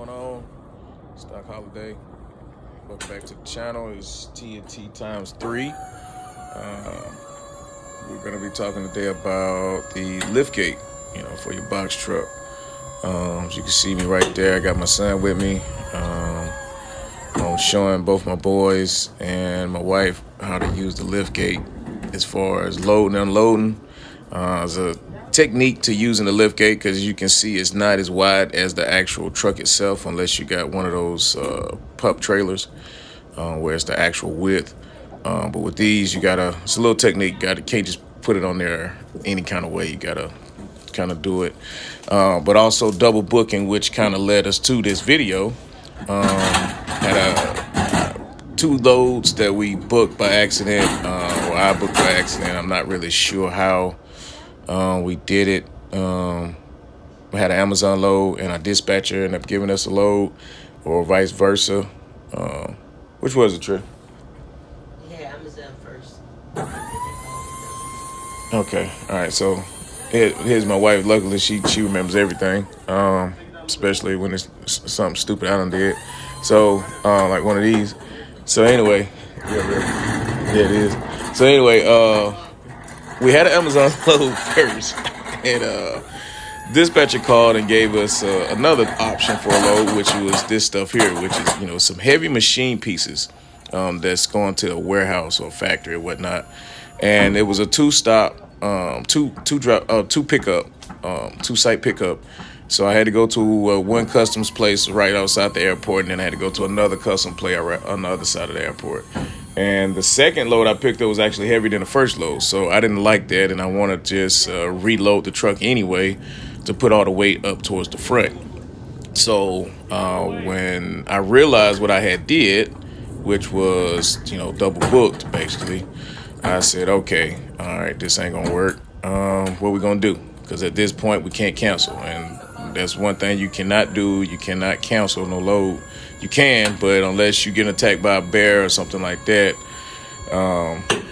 going on? Stock Holiday. Welcome back to the channel. It's TNT times 3. We're going to be talking today about the liftgate, for your box truck. As you can see me right there, I got my son with me. I'm showing both my boys and my wife how to use the liftgate as far as loading and unloading. There's a technique to using the liftgate because you can see it's not as wide as the actual truck itself unless you got one of those pup trailers where it's the actual width. But with these, it's a little technique. Can't just put it on there any kind of way. You gotta kind of do it. But also double booking, which kind of led us to this video. Had 2 loads that we booked by accident, or I booked by accident. I'm not really sure how we did it. We had an Amazon load and our dispatcher ended up giving us a load, or vice versa. Which was it, Trey? Yeah, Amazon first. Okay, all right. So here's my wife. Luckily, she remembers everything, especially when it's something stupid I done did. So like one of these. So anyway, yeah, it is. So anyway, we had an Amazon load first, and dispatcher called and gave us another option for a load, which was this stuff here, which is some heavy machine pieces that's going to a warehouse or factory or whatnot. And it was a 2-stop, 2 pickup, 2-site pickup. So I had to go to one customs place right outside the airport, and then I had to go to another custom place right on the other side of the airport. And the second load I picked up was actually heavier than the first load, so I didn't like that, and I want to just reload the truck anyway to put all the weight up towards the front. So when I realized what I had did, which was double booked basically, I said, okay, all right, this ain't gonna work. What we gonna do? Because at this point we can't cancel, and that's one thing you cannot do. You cannot cancel no load. You can, but unless you get attacked by a bear or something like that,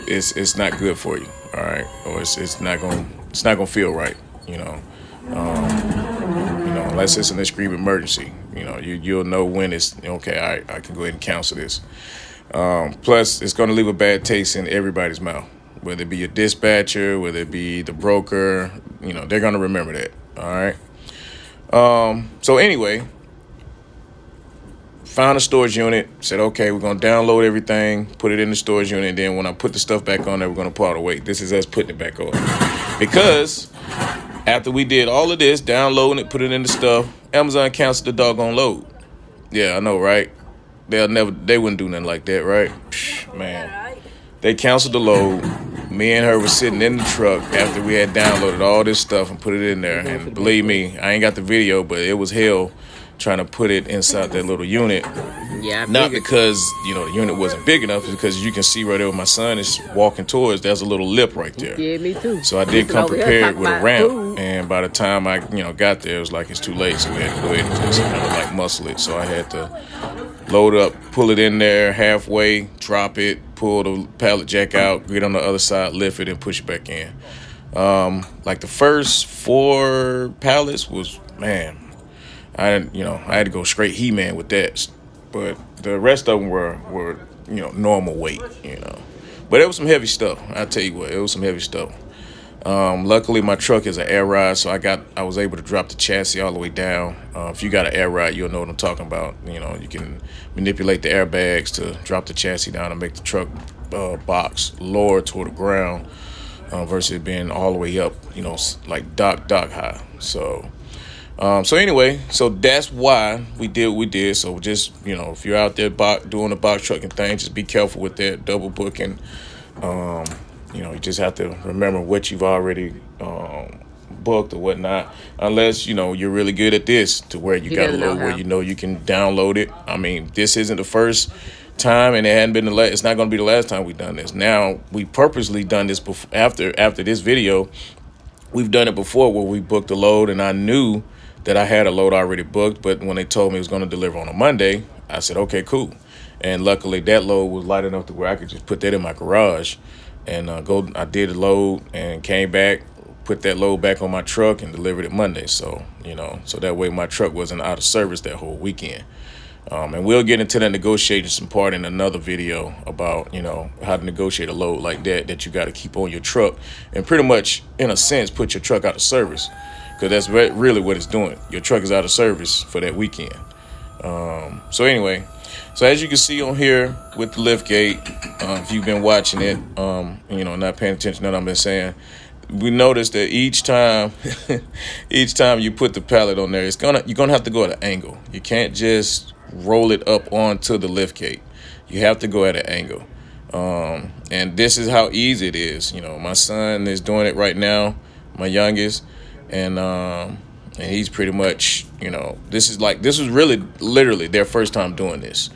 it's not good for you. All right, or it's not gonna feel right. Unless it's an extreme emergency. You'll know when it's okay. All right, I can go ahead and cancel this. Plus, it's gonna leave a bad taste in everybody's mouth, whether it be your dispatcher, whether it be the broker. They're gonna remember that. All right. So anyway, found a storage unit, said, okay, we're going to download everything, put it in the storage unit, and then when I put the stuff back on there, we're going to pull out the weight. This is us putting it back on. Because after we did all of this, downloading it, put it in the stuff, Amazon canceled the doggone load. Yeah, I know, right? They wouldn't do nothing like that, right? Man, they canceled the load. Me and her were sitting in the truck after we had downloaded all this stuff and put it in there. And believe me, I ain't got the video, but it was hell trying to put it inside that little unit. Yeah, not because the unit wasn't big enough, because you can see right there where my son is walking towards, there's a little lip right there. Yeah, me too. So I did come prepared with a ramp, and by the time I got there, it was like it's too late, so we had to go ahead and just like muscle it. So I had to load up, pull it in there halfway, drop it, pull the pallet jack out, get on the other side, lift it, and push it back in. Like the first 4 pallets was, man, I had to go straight He-Man with that. But the rest of them were normal weight, But it was some heavy stuff. I tell you what, it was some heavy stuff. Luckily, my truck is an air ride, so I was able to drop the chassis all the way down. If you got an air ride, you'll know what I'm talking about. You can manipulate the airbags to drop the chassis down and make the truck box lower toward the ground versus being all the way up, like dock high. So anyway, so that's why we did what we did. So just, if you're out there doing the box trucking thing, just be careful with that double booking. You just have to remember what you've already booked or whatnot, unless, you're really good at this to where you got a load where you can download it. I mean, this isn't the first time, and it hadn't been it's not going to be the last time we've done this. Now, we purposely done this before, after this video. We've done it before where we booked a load, and I knew that I had a load already booked, but when they told me it was going to deliver on a Monday, I said, okay, cool. And luckily that load was light enough to where I could just put that in my garage and I did the load and came back, put that load back on my truck and delivered it Monday. So, so that way my truck wasn't out of service that whole weekend. And we'll get into that negotiation part in another video about, how to negotiate a load like that you got to keep on your truck and pretty much, in a sense, put your truck out of service, because that's really what it's doing. Your truck is out of service for that weekend. So anyway, so as you can see on here with the lift gate, if you've been watching it, not paying attention to what I've been saying, we noticed that each time you put the pallet on there, you're gonna have to go at an angle. You can't just roll it up onto the lift gate. You have to go at an angle. And this is how easy it is. My son is doing it right now, my youngest, and he's pretty much, this was really literally their first time doing this.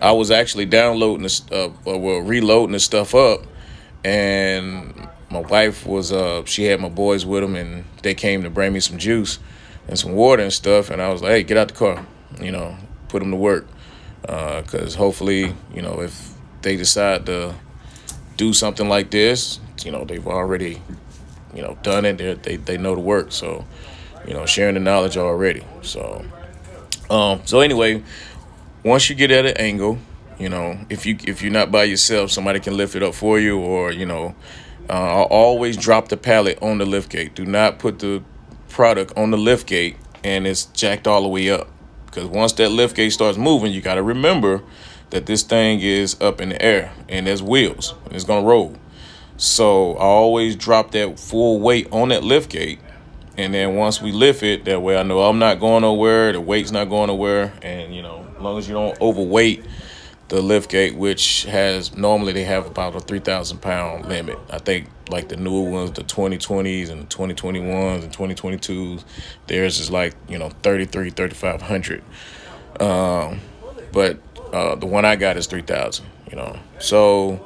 I was actually reloading the stuff up, and my wife was, she had my boys with them, and they came to bring me some juice and some water and stuff. And I was like, hey, get out the car, put them to work. Because hopefully, if they decide to do something like this, they've already, done it. They know the work. So, sharing the knowledge already. So anyway, once you get at an angle, if you're not by yourself, somebody can lift it up for you, or, always drop the pallet on the lift gate. Do not put the product on the lift gate and it's jacked all the way up, because once that lift gate starts moving, you got to remember that this thing is up in the air and there's wheels and it's going to roll. So I always drop that full weight on that lift gate. And then once we lift it, that way I know I'm not going nowhere, the weight's not going nowhere. And, as long as you don't overweight the lift gate, which normally they have about a 3,000 pound limit. I think like the newer ones, the 2020s and the 2021s and 2022s, theirs is like, 3,500. But the one I got is 3,000, So,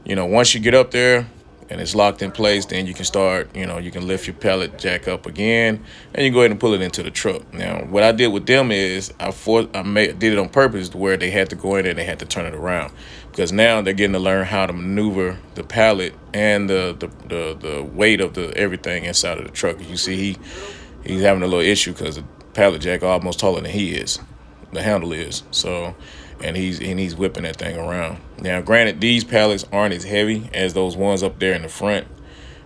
once you get up there and it's locked in place, then you can start, you can lift your pallet jack up again, and you go ahead and pull it into the truck. Now, what I did with them is did it on purpose to where they had to go in there and they had to turn it around, because now they're getting to learn how to maneuver the pallet and the weight of the everything inside of the truck. You see, he's having a little issue because the pallet jack almost taller than he is, the handle is. So. And he's whipping that thing around. Now, granted, these pallets aren't as heavy as those ones up there in the front,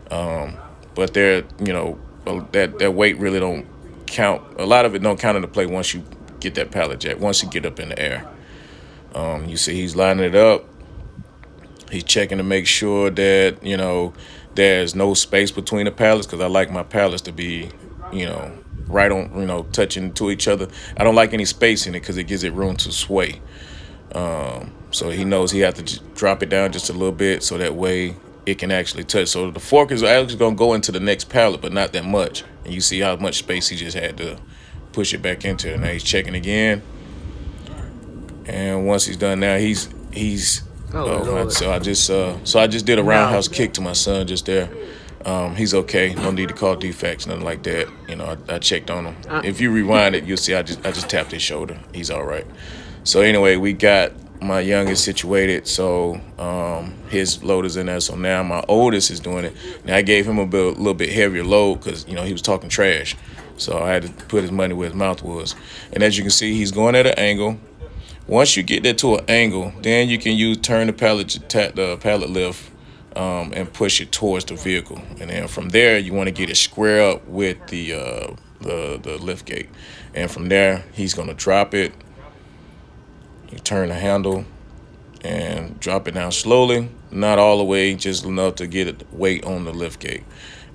but they're, that weight really don't count. A lot of it don't count into play once you get that pallet jack, once you get up in the air. You see he's lining it up. He's checking to make sure that, there's no space between the pallets, because I like my pallets to be, right on, touching to each other. I don't like any space in it because it gives it room to sway. So he knows he has to drop it down just a little bit so that way it can actually touch. So the fork is actually going to go into the next pallet, but not that much. And you see how much space he just had to push it back into. Now he's checking again. And once he's done now, he's so I just did a roundhouse kick to my son just there. He's okay. No need to call defects, nothing like that. I checked on him. If you rewind it, you'll see I just tapped his shoulder. He's all right. So anyway, we got my youngest situated. So his load is in there. So now my oldest is doing it. Now I gave him a little bit heavier load because, he was talking trash. So I had to put his money where his mouth was. And as you can see, he's going at an angle. Once you get that to an angle, then you can turn the pallet lift and push it towards the vehicle. And then from there, you want to get it square up with the lift gate. And from there, he's going to drop it. You turn the handle and drop it down slowly, not all the way, just enough to get it weight on the lift gate.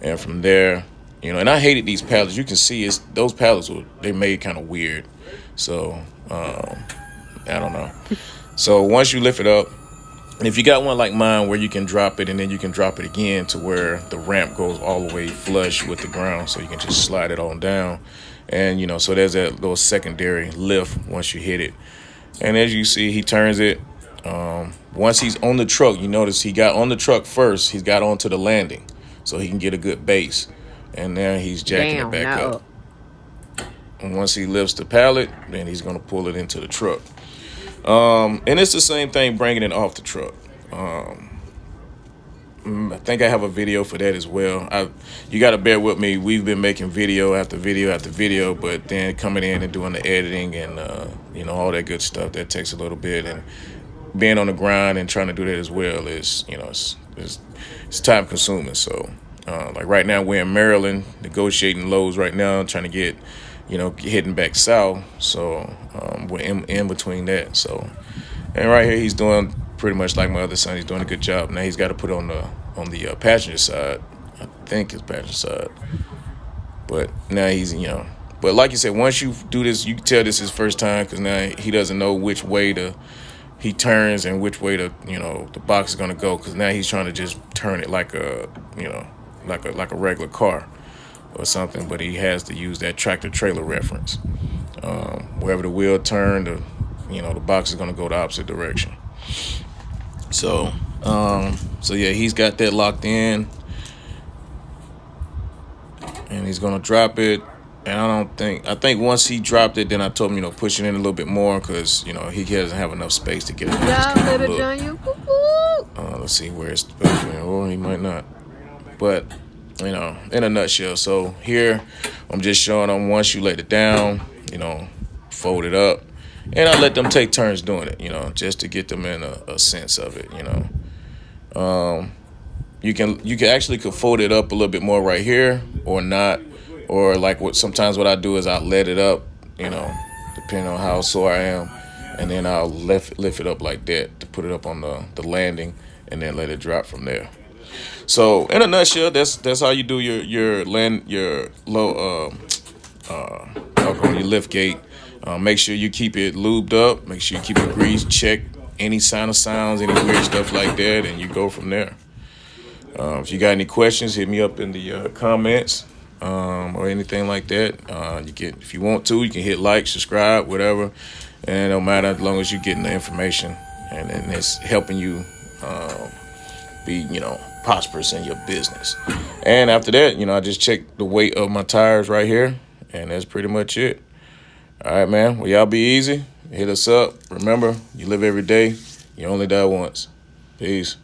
And from there, and I hated these pallets. You can see those pallets they made kind of weird. So I don't know. So once you lift it up, and if you got one like mine where you can drop it and then you can drop it again to where the ramp goes all the way flush with the ground, so you can just slide it on down. And, so there's that little secondary lift once you hit it. And as you see, he turns it. Once he's on the truck, you notice he got on the truck first. He's got onto the landing so he can get a good base. And then he's jacking it back up. And once he lifts the pallet, then he's going to pull it into the truck. And it's the same thing bringing it off the truck. I think I have a video for that as well. You got to bear with me. We've been making video after video after video, but then coming in and doing the editing and all that good stuff, that takes a little bit. And being on the grind and trying to do that as well is it's time consuming. So like right now we're in Maryland negotiating loads right now, trying to get heading back south. So we're in between that. So and right here he's doing pretty much like my other son. He's doing a good job. Now he's got to put it on the passenger side. I think it's passenger side. But now he's But like you said, once you do this, you can tell this is his first time because now he doesn't know which way he turns and which way the box is gonna go. Because now he's trying to just turn it like a like a regular car or something. But he has to use that tractor trailer reference. Wherever the wheel turned, the box is gonna go the opposite direction. So yeah, he's got that locked in, and he's gonna drop it. And I think once he dropped it, then I told him, push it in a little bit more because he doesn't have enough space to get it. Let's see where it's. Or he might not. But in a nutshell. So here, I'm just showing them once you let it down, fold it up. And I let them take turns doing it, just to get them in a sense of it, You can actually fold it up a little bit more right here or not. Or like sometimes what I do is I let it up, depending on how sore I am. And then I'll lift it up like that to put it up on the landing and then let it drop from there. So in a nutshell, that's how you do your low your lift gate. Make sure you keep it lubed up. Make sure you keep it greased. Check any sign of sounds, any weird stuff like that, and you go from there. If you got any questions, hit me up in the comments or anything like that. If you want to, you can hit like, subscribe, whatever, and no matter as long as you're getting the information and it's helping you be prosperous in your business. And after that, I just check the weight of my tires right here, and that's pretty much it. All right, man. Well, y'all be easy. Hit us up. Remember, you live every day. You only die once. Peace.